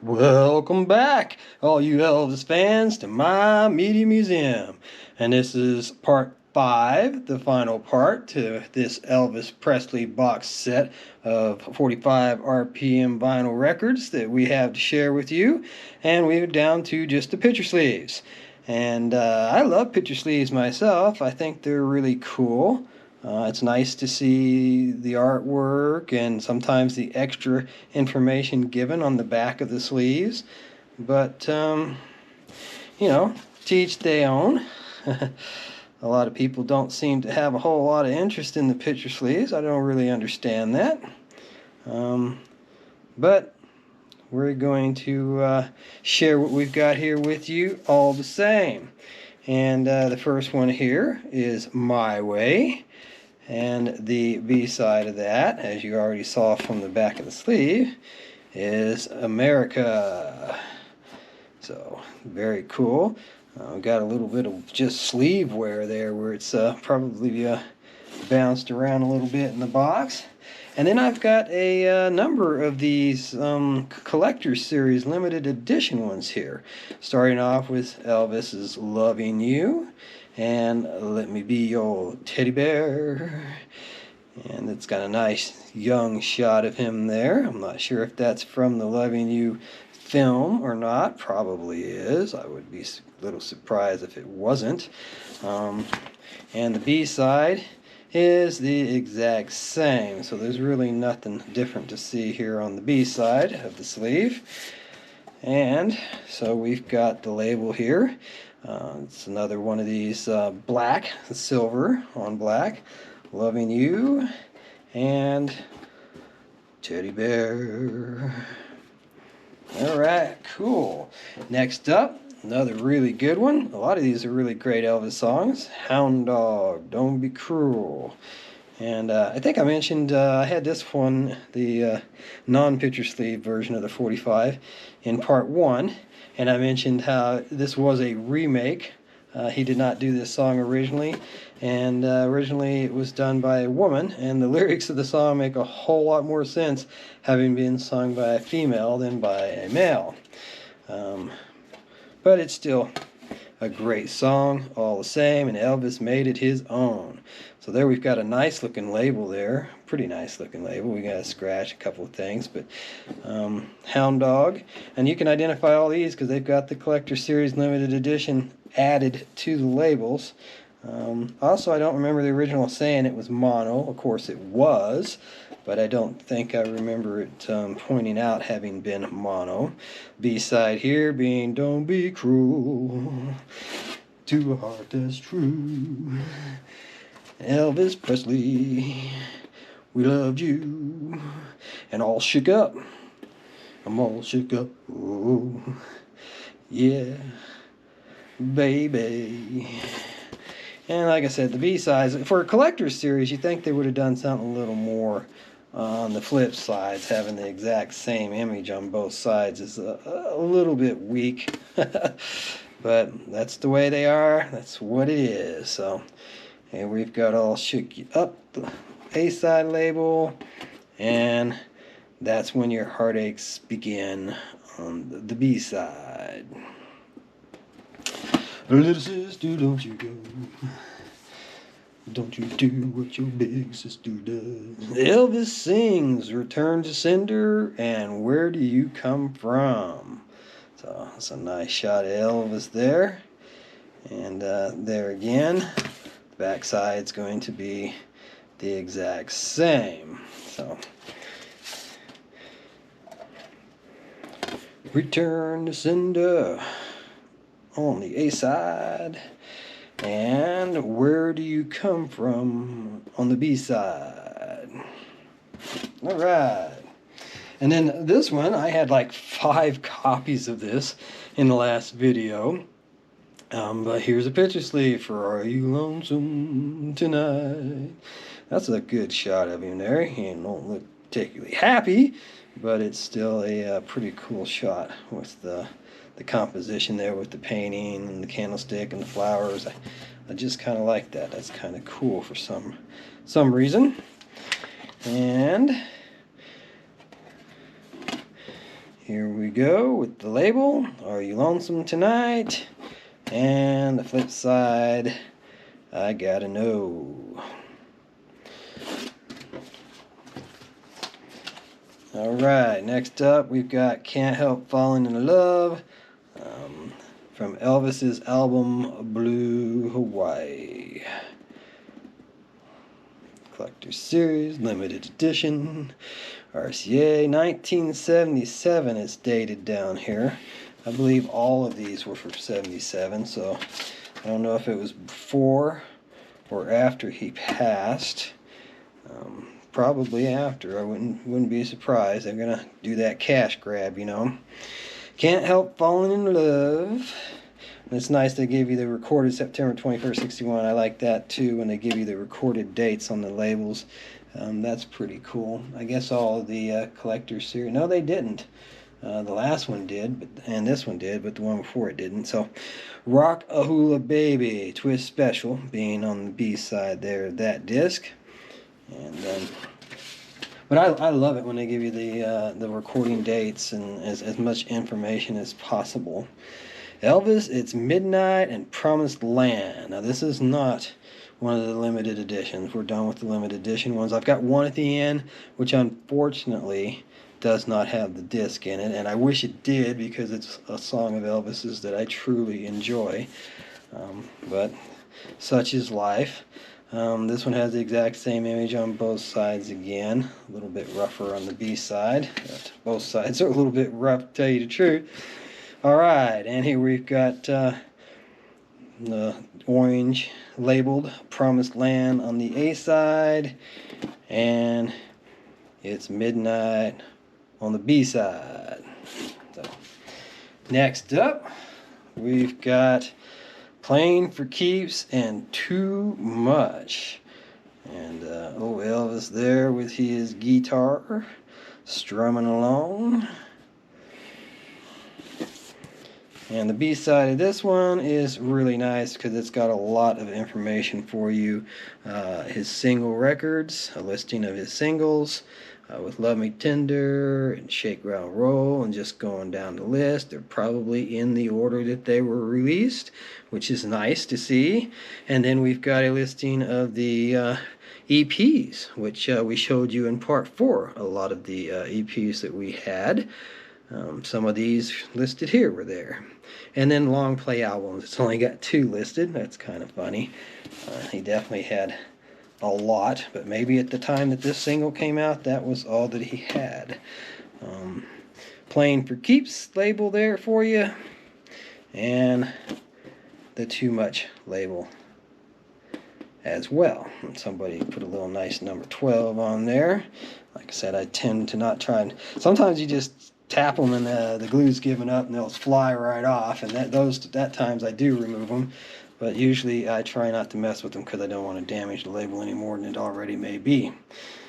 Welcome back, all you Elvis fans, to my Media Museum. And this is part 5, the final part to this Elvis Presley box set of 45 RPM vinyl records that we have to share with you. And we're down to just the picture sleeves. And I love picture sleeves myself. I think they're really cool. It's nice to see the artwork and sometimes the extra information given on the back of the sleeves. But, to each their own. A lot of people don't seem to have a whole lot of interest in the picture sleeves. I don't really understand that. But we're going to share what we've got here with you all the same. And the first one here is My Way. And the B side of that, as you already saw from the back of the sleeve, is America. So, very cool. Got a little bit of just sleeve wear there where it's probably bounced around a little bit in the box. And then I've got a number of these collector's series limited edition ones here. Starting off with Elvis's Loving You and Let Me Be Your Teddy Bear. And it's got a nice young shot of him there. I'm not sure if that's from the Loving You film or not. Probably is. I would be a little surprised if it wasn't. And the B side is the exact same. So there's really nothing different to see here on the B side of the sleeve. And so we've got the label here. It's another one of these black, silver on black. Loving You and Teddy Bear. Alright, cool. Next up, another really good one. A lot of these are really great Elvis songs. Hound Dog, Don't Be Cruel. And I think I mentioned I had this one, the non-picture sleeve version of the 45, in part 1. And I mentioned how this was a remake. He did not do this song originally. And originally it was done by a woman. And the lyrics of the song make a whole lot more sense having been sung by a female than by a male. But it's still a great song all the same, and Elvis made it his own. So there we've got a nice looking label there, pretty nice looking label. We got to scratch a couple of things, but Hound Dog, and you can identify all these because they've got the Collector Series Limited Edition added to the labels. Also, I don't remember the original saying it was mono. Of course it was, but I don't think I remember it pointing out having been mono. B-side here being Don't Be Cruel to a Heart That's True. Elvis Presley, we loved you. And all shook up. I'm all shook up. Oh, yeah, baby. And like I said, the B-sides, for a collector's series, you think they would have done something a little more on the flip sides. Having the exact same image on both sides is a little bit weak. But that's the way they are. That's what it is. So, and we've got all shook up the A-side label. And that's when your heartaches begin on the B-side. Little sister, don't you go. Don't you do what your big sister does. Elvis sings Return to Sender and Where Do You Come From? So that's a nice shot of Elvis there. And there again, the back side's going to be the exact same. So Return to Sender on the A side, and Where Do You Come From on the B side. Alright, and then this one, I had like 5 copies of this in the last video, but here's a picture sleeve for Are You Lonesome Tonight. That's a good shot of him there. He don't look particularly happy, but it's still a pretty cool shot with the composition there with the painting and the candlestick and the flowers. I just kind of like that. That's kind of cool for some reason. And here we go with the label, Are You Lonesome Tonight? And the flip side, I Gotta Know. Alright, next up we've got Can't Help Falling in Love from Elvis's album Blue Hawaii. Collector Series, Limited Edition, RCA 1977 is dated down here. I believe all of these were from 77, so I don't know if it was before or after he passed. Probably after. I wouldn't be surprised. They're gonna do that cash grab, you know. Can't Help Falling in Love. It's nice they give you the recorded September 21st, 61. I like that too when they give you the recorded dates on the labels. That's pretty cool. I guess all of the collector series. No, they didn't. The last one did, and this one did, but the one before it didn't. So, Rock a Hula Baby Twist Special being on the B side there of that disc. And but I love it when they give you the recording dates and as much information as possible. Elvis, It's Midnight, and Promised Land. Now this is not one of the limited editions. We're done with the limited edition ones. I've got one at the end, which unfortunately does not have the disc in it, and I wish it did because it's a song of Elvis's that I truly enjoy. But such is life. This one has the exact same image on both sides again. A little bit rougher on the B side. Both sides are a little bit rough, to tell you the truth. Alright, and here we've got the orange labeled Promised Land on the A side, and It's Midnight on the B side. So, next up, we've got Playing for Keeps and Too Much. And Elvis there with his guitar strumming along. And the B side of this one is really nice because it's got a lot of information for you. His single records, a listing of his singles with Love Me Tender and Shake, Rattle, Roll, and just going down the list. They're probably in the order that they were released, which is nice to see. And then we've got a listing of the EPs, which we showed you in part 4, a lot of the EPs that we had. Some of these listed here were there. And then long play albums. It's only got 2 listed. That's kind of funny. He definitely had a lot, but maybe at the time that this single came out, that was all that he had. Playing for Keeps label there for you. And the Too Much label as well. And somebody put a little nice number 12 on there. Like I said, I tend to not try and... Sometimes you just tap them and the glue's given up and they'll fly right off, and that times I do remove them, but usually I try not to mess with them because I don't want to damage the label any more than it already may be.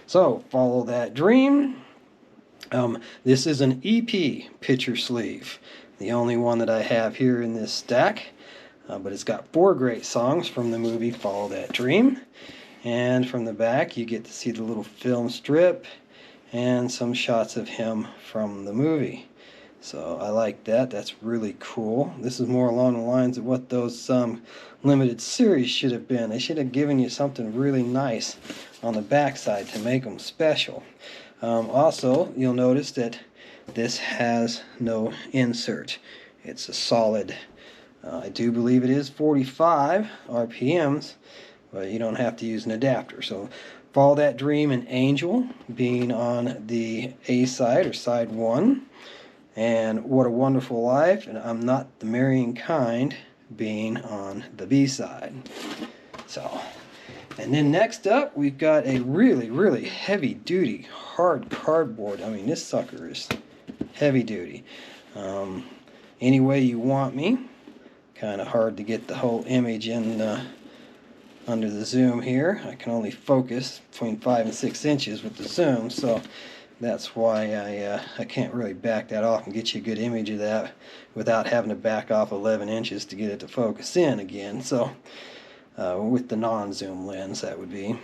So, Follow That Dream. This is an EP picture sleeve, the only one that I have here in this stack, but it's got 4 great songs from the movie Follow That Dream, and from the back you get to see the little film strip and some shots of him from the movie. So I like that. That's really cool. This is more along the lines of what those limited series should have been. They should have given you something really nice on the backside to make them special. Also, you'll notice that this has no insert. It's a solid, I do believe it is 45 RPMs, but you don't have to use an adapter. So Follow That Dream and Angel being on the A side or side 1, and What a Wonderful Life and I'm Not the Marrying Kind being on the B side. So, and then next up we've got a really, really heavy duty hard cardboard. I mean, this sucker is heavy duty. Any Way You Want Me. Kind of hard to get the whole image in under the zoom here. I can only focus between 5 and 6 inches with the zoom, so that's why I can't really back that off and get you a good image of that without having to back off 11 inches to get it to focus in again. So with the non-zoom lens, that would be.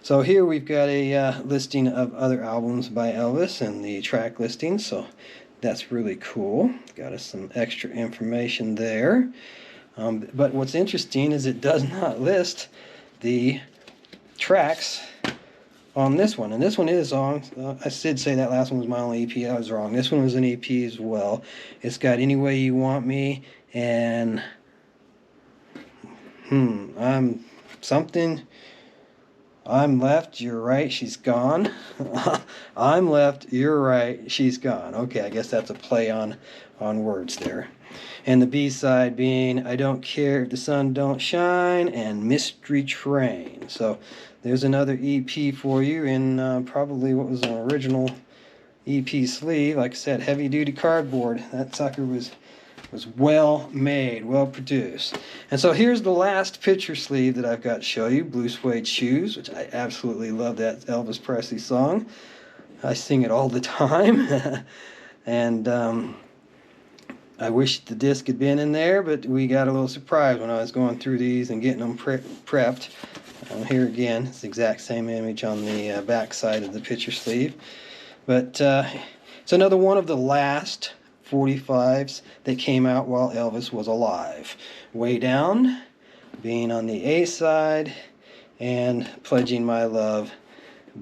So here we've got a listing of other albums by Elvis and the track listings. So That's really cool. Got us some extra information there. But what's interesting is it does not list the tracks on this one. And this one is on. I did say that last one was my only EP. I was wrong. This one was an EP as well. It's got Any Way You Want Me and I'm something. I'm left, you're right, she's gone. I'm left, you're right, she's gone. Okay, I guess that's a play on words there. And the B-side being I Don't Care If the Sun Don't Shine and Mystery Train. So there's another EP for you in probably what was an original EP sleeve. Like I said, heavy-duty cardboard. That sucker was well made, well produced. And so here's the last picture sleeve that I've got to show you, Blue Suede Shoes, which I absolutely love that Elvis Presley song. I sing it all the time. And I wish the disc had been in there, but we got a little surprise when I was going through these and getting them prepped. Here again, it's the exact same image on the back side of the picture sleeve. But it's another one of the last 45s that came out while Elvis was alive. Way Down being on the A side and Pledging My Love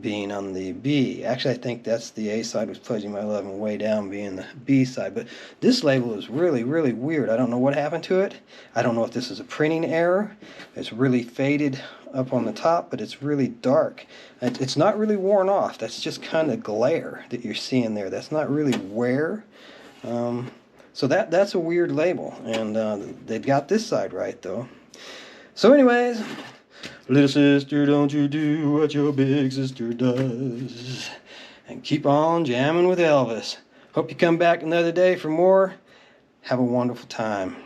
being on the B. Actually, I think that's the A side was Pledging My Love and Way Down being the B side. But this label is really, really weird. I don't know what happened to it. I don't know if this is a printing error. It's really faded up on the top, but it's really dark. It's not really worn off. That's just kind of glare that you're seeing there. That's not really wear. So that's a weird label, and they've got this side right though. So anyways, little sister, don't you do what your big sister does, and keep on jamming with Elvis. Hope you come back another day for more. Have a wonderful time.